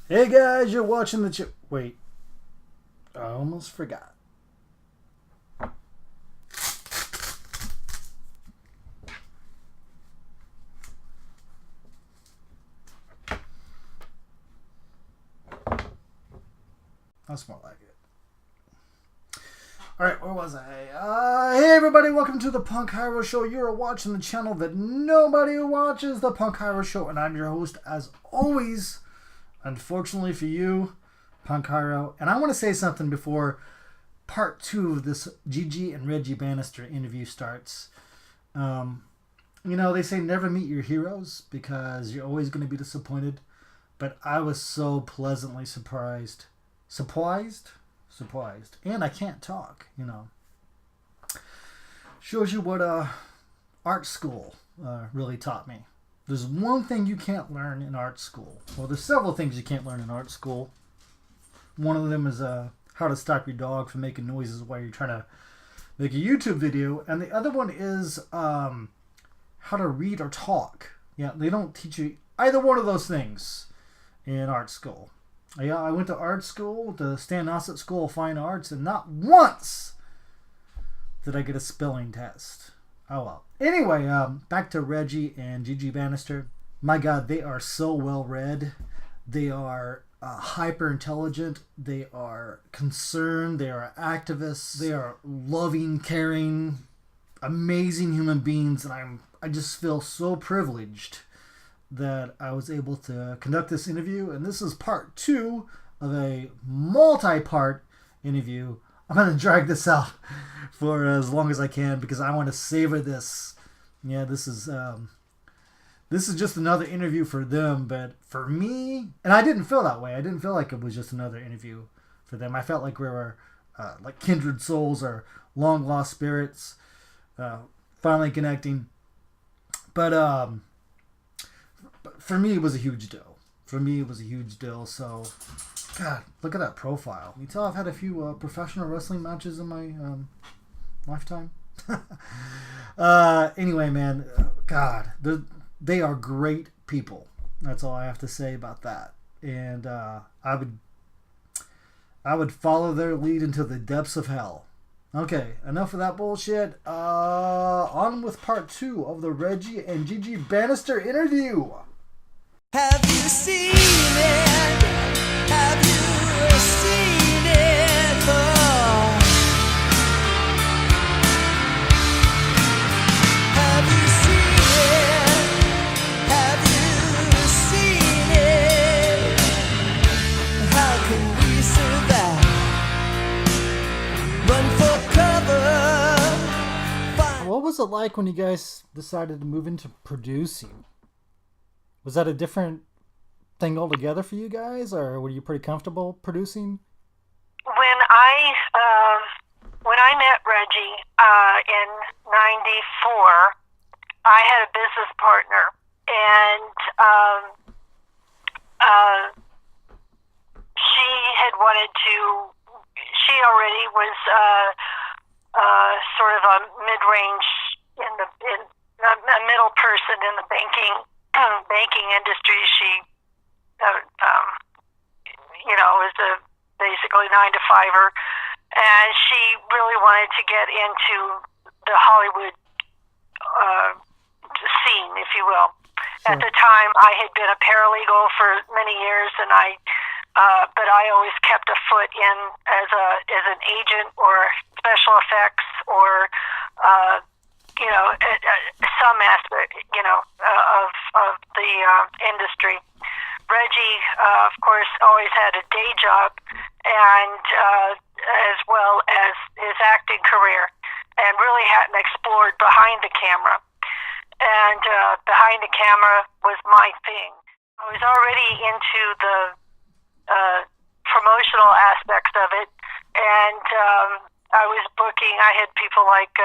Hey guys, you're watching the Wait, I almost forgot. That's more like it. Alright, where was I? Hey everybody, welcome to the Punk Hero Show. You're watching the channel that nobody watches, the Punk Hero Show, and I'm your host, as always, unfortunately for you, Punk Hero. And I want to say something before part 2 of this Gigi and Reggie Bannister interview starts. They say never meet your heroes because you're always going to be disappointed. But I was so pleasantly surprised. Surprised? And I can't talk, Shows you what art school really taught me. There's one thing you can't learn in art school. Well, there's several things you can't learn in art school. One of them is how to stop your dog from making noises while you're trying to make a YouTube video. And the other one is how to read or talk. Yeah, they don't teach you either one of those things in art school. Yeah, I went to art school, the Stan Ossett School of Fine Arts, and not once did I get a spelling test. Oh well. Anyway, back to Reggie and Gigi Bannister. My God, they are so well read. They are hyper intelligent. They are concerned. They are activists. They are loving, caring, amazing human beings, and I just feel so privileged that I was able to conduct this interview. And this is part 2 of a multi-part interview. I'm going to drag this out for as long as I can because I want to savor this. Yeah, this is just another interview for them, but for me, and I didn't feel that way. I didn't feel like it was just another interview for them. I felt like we were like kindred souls or long lost spirits, finally connecting. But for me, it was a huge deal. So, God, look at that profile. You tell I've had a few professional wrestling matches in my lifetime. Anyway, man, God, they are great people. That's all I have to say about that. And I would follow their lead into the depths of hell. Okay, enough of that bullshit. On with part 2 of the Reggie and Gigi Bannister interview. Have you seen it? Have you seen it? Oh. Have you seen it? Have you seen it? How can we survive? Run for cover. What was it like when you guys decided to move into producing? Was that a different thing altogether for you guys, or were you pretty comfortable producing? When I met Reggie in '94, I had a business partner, and she had wanted to. She already was sort of a mid-range in a middle person in the banking industry. She, was basically 9-to-5er, and she really wanted to get into the Hollywood scene, if you will. Sure. At the time, I had been a paralegal for many years, and but I always kept a foot in as an agent or special effects or some aspect, of the industry. Reggie, of course, always had a day job, and as well as his acting career, and really hadn't explored behind the camera. And behind the camera was my thing. I was already into the promotional aspects of it, and I was booking. I had people like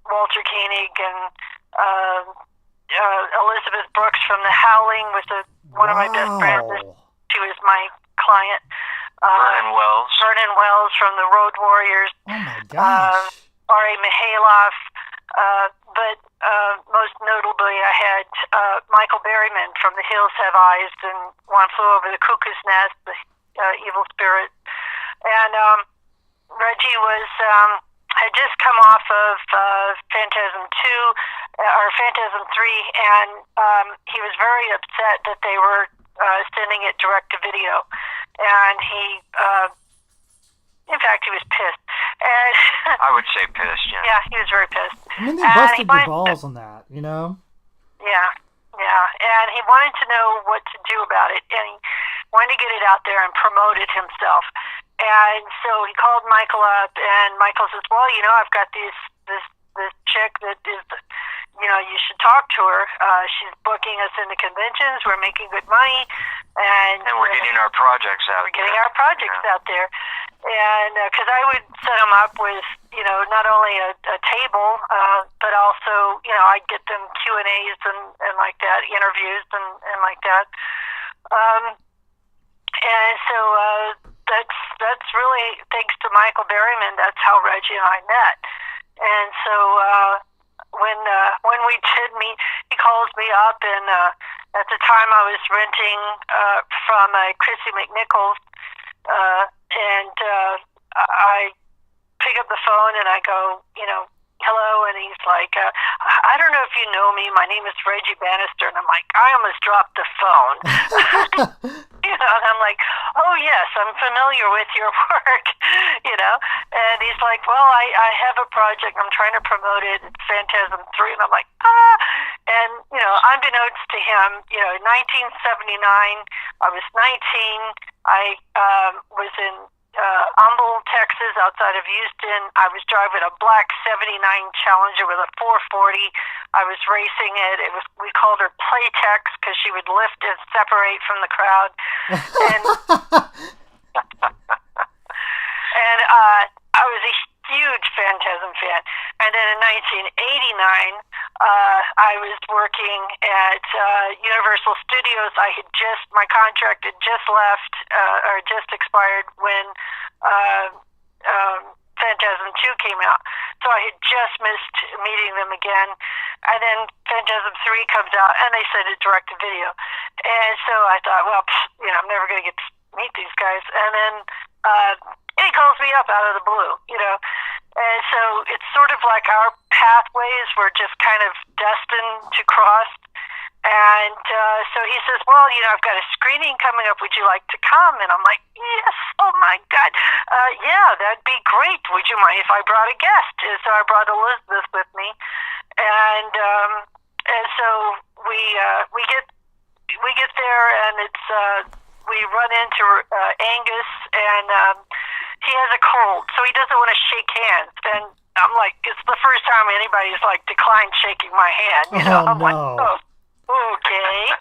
Walter Koenig and Elizabeth Brooks from The Howling was one of my best friends. She was my client. Vernon Wells from The Road Warriors. Oh my gosh. Ari Mihailoff. But most notably, I had Michael Berryman from The Hills Have Eyes and One Flew Over the Cuckoo's Nest, the evil spirit. And Reggie had just come off of Phantasm 2 or Phantasm 3, and he was very upset that they were sending it direct to video. And he, in fact, he was pissed. And I would say pissed, yeah. Yeah, he was very pissed. I mean, they busted your balls on that, you know? Yeah. And he wanted to know what to do about it, and he wanted to get it out there and promote it himself. And so he called Michael up, and Michael says, well, I've got this chick that is, you should talk to her. She's booking us into conventions. We're making good money. And we're getting our projects out. We're getting our projects out there. And because I would set them up with, not only a table, but also, I'd get them Q&As and like that, interviews and like that. And so that's really thanks to Michael Berryman. That's how Reggie and I met. And so when we did meet, he calls me up, and at the time I was renting from Chrissy McNichols, and I pick up the phone and I go, hello, and he's like, I don't know if you know me, my name is Reggie Bannister, and I'm like, I almost dropped the phone. And I'm like, oh yes, I'm familiar with your work, and he's like, well, I have a project, I'm trying to promote it, it's Phantasm 3, and I'm like, and unbeknownst to him, 1979, I was 19, I was in Humble, Texas, outside of Houston. I was driving a black 79 Challenger with a 440. I was racing it. We called her Playtex because she would lift and separate from the crowd. And I was a huge Phantasm fan. And then in 1989, I was working at Universal Studios. My contract had just left or just expired when Phantasm 2 came out. So I had just missed meeting them again. And then Phantasm 3 comes out, and they send it direct to video. And so I thought, well, I'm never going to get to meet these guys. And then he calls me up out of the blue, And so it's sort of like our pathways were just kind of destined to cross. And so he says, well, I've got a screening coming up. Would you like to come? And I'm like, yes. Oh, my God. Yeah, that'd be great. Would you mind if I brought a guest? And so I brought Elizabeth with me. And so we get there, and it's we run into Angus, and he has a cold, so he doesn't want to shake hands. And I'm like, it's the first time anybody's like declined shaking my hand. I'm like, oh, okay.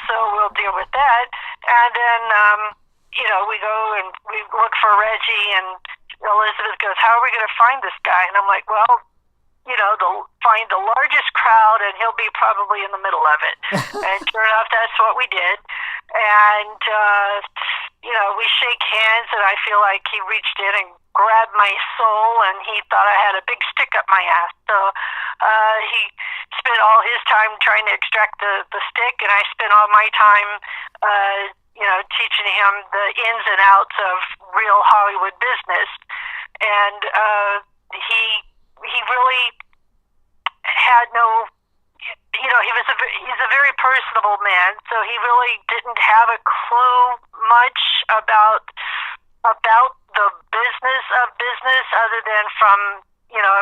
So we'll deal with that. And then, we go and we look for Reggie, and Elizabeth goes, how are we going to find this guy? And I'm like, well, find the largest crowd, and he'll be probably in the middle of it. And sure enough, that's what we did. And, we shake hands, and I feel like he reached in and grabbed my soul, and he thought I had a big stick up my ass. So he spent all his time trying to extract the stick, and I spent all my time, teaching him the ins and outs of real Hollywood business. And he really had no, he's a very personable man, so he really didn't have a clue much about the business of business, other than from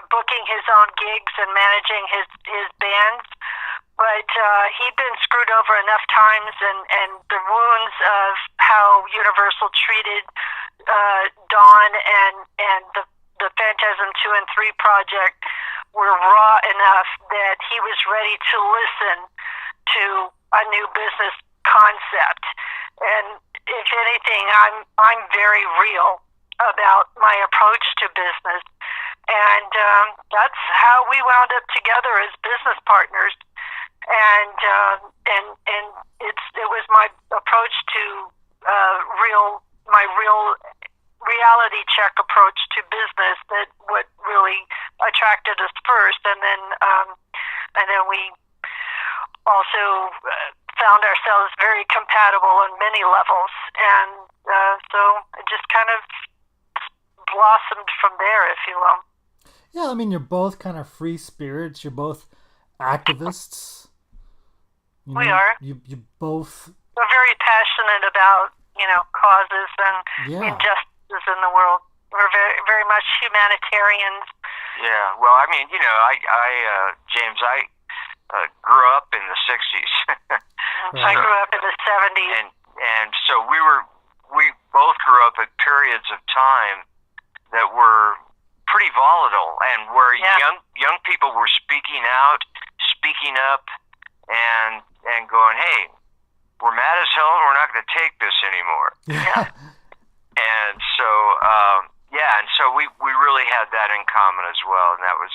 booking his own gigs and managing his bands. But he'd been screwed over enough times, and the wounds of how Universal treated Dawn and the Phantasm 2 and 3 project were raw enough that he was ready to listen to a new business concept. And if anything, I'm very real about my approach to business, and that's how we wound up together as business partners. And it was my approach to my real reality check approach to business that what really attracted us first. And then compatible on many levels, and so it just kind of blossomed from there, if you will. Yeah, I mean, you're both kind of free spirits. You're both activists. You We are. You both. We're very passionate about, causes and injustices in the world. We're very, very much humanitarians. Yeah. Well, I mean, James, I grew up in the '60s. I grew up in the '70s, and so we both grew up at periods of time that were pretty volatile, and where young people were speaking out, speaking up, and going, hey, we're mad as hell, and we're not going to take this anymore. Yeah. And so, we really had that in common as well, and that was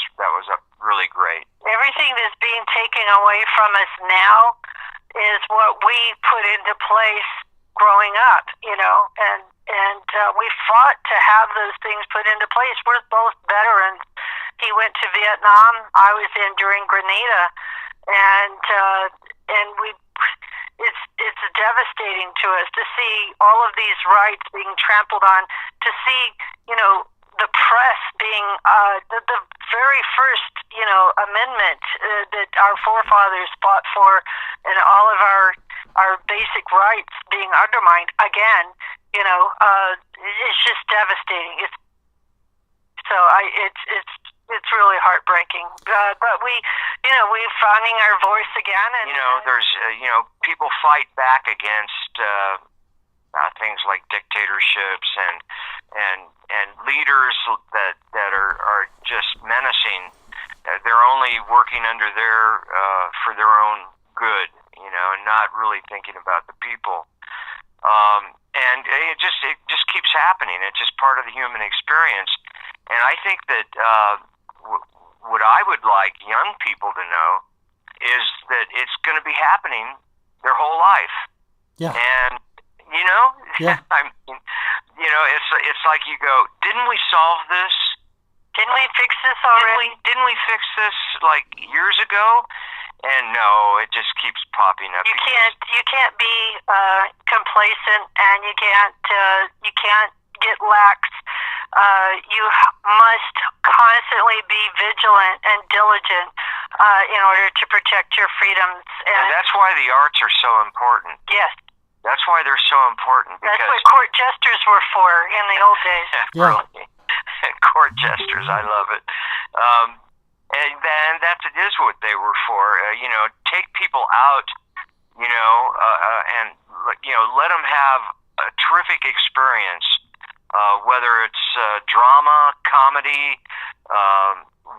really great. Everything that's being taken away from us now is what we put into place growing up, and we fought to have those things put into place. We're both veterans. He went to Vietnam. I was in during Grenada, and it's devastating to us to see all of these rights being trampled on, to see, the press being the very first, amendment that our forefathers fought for, and all of our basic rights being undermined again. It's just devastating. It's really heartbreaking. But we're finding our voice again. And there's people fight back against things like dictatorships and leaders that are just menacing. They're only working under for their own good, and not really thinking about the people. And it just keeps happening. It's just part of the human experience. And I think that what I would like young people to know is that it's going to be happening their whole life. Yeah. And yeah. I mean, it's like you go, didn't we solve this? Didn't we fix this already? Didn't we fix this like years ago? And no, it just keeps popping up. You can't be complacent, and you can't get lax. You must constantly be vigilant and diligent in order to protect your freedoms. And that's why the arts are so important. Yes. That's why they're so important. That's what court jesters were for in the old days. Really. Court jesters, I love it. And then it is what they were for. Take people out, and let them have a terrific experience, whether it's drama, comedy,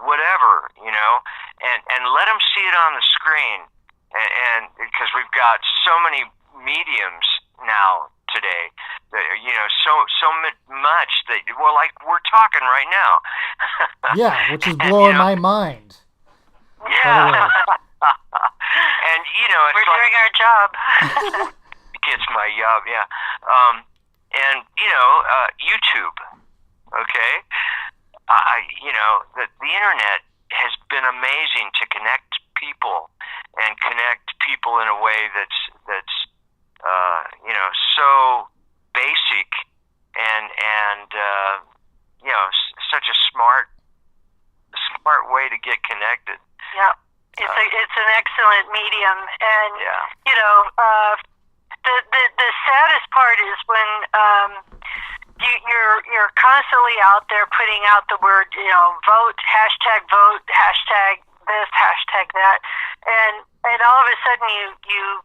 whatever, and let them see it on the screen. And because we've got so many mediums now today, that, so much that, well, like we're talking right now. Yeah, which is blowing my mind. Yeah. And it's we're doing our job. It's my job, yeah. And YouTube, okay. The internet has been amazing to connect people and connect people in a way that's so basic and such a smart way to get connected. Yeah, it's an excellent medium, and the saddest part is when you're constantly out there putting out the word vote, hashtag this, hashtag that, and all of a sudden you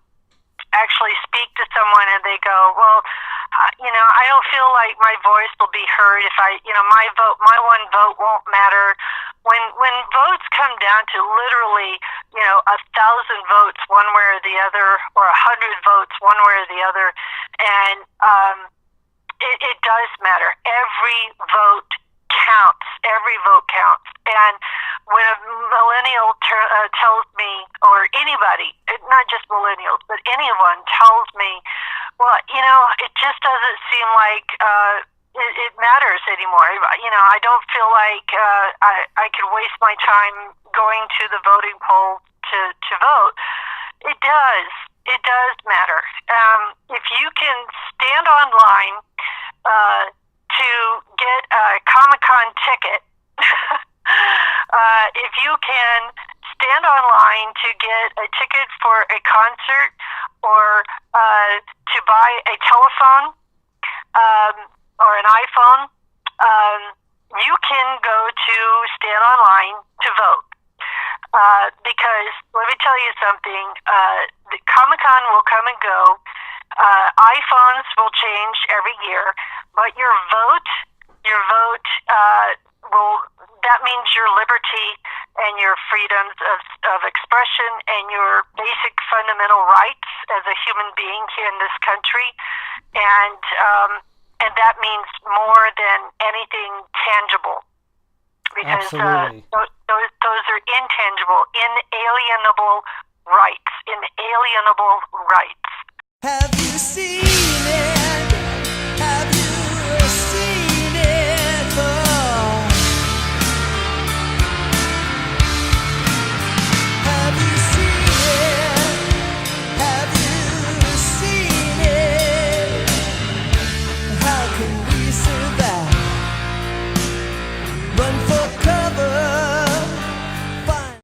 actually speak to someone and they go, well, I don't feel like my voice will be heard if my one vote won't matter. When votes come down to literally, 1,000 votes one way or the other, or 100 votes one way or the other, and it does matter. Every vote counts. Every vote counts. And when a millennial tells me, or anybody, not just millennials, but anyone tells me, well, it just doesn't seem like it matters anymore. I don't feel like I could waste my time going to the voting poll to vote. It does. It does matter. If you can stand online to get a Comic-Con ticket, if you can stand online to get a ticket for a concert or to buy a telephone or an iPhone, you can go to stand online to vote. Because let me tell you something, the Comic-Con will come and go. iPhones will change every year, but your vote will, that means your liberty and your freedoms of expression and your basic fundamental rights as a human being here in this country, and that means more than anything tangible. Because Absolutely. those are intangible, inalienable rights. Inalienable rights. Have you seen